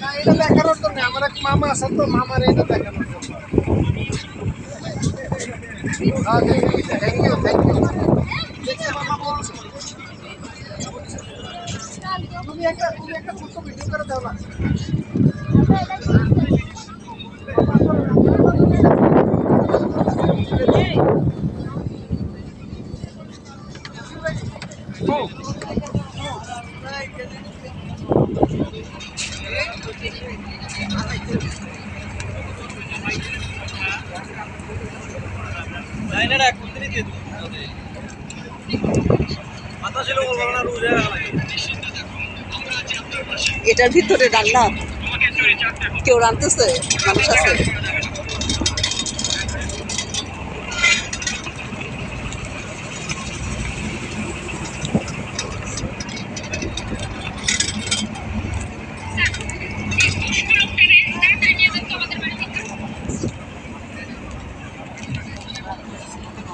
না এটা দেখানোর জন্য আমার এক মামা আছে তো মামার এটা দেখানোর জন্য থ্যাংক ইউ দেখছি মামা বলছি তুমি একটা ছোট্ট ভিডিও করে দাও না এটার ভিতরে রান্না কেউ রাঁধতেছে, মানুষ আছে।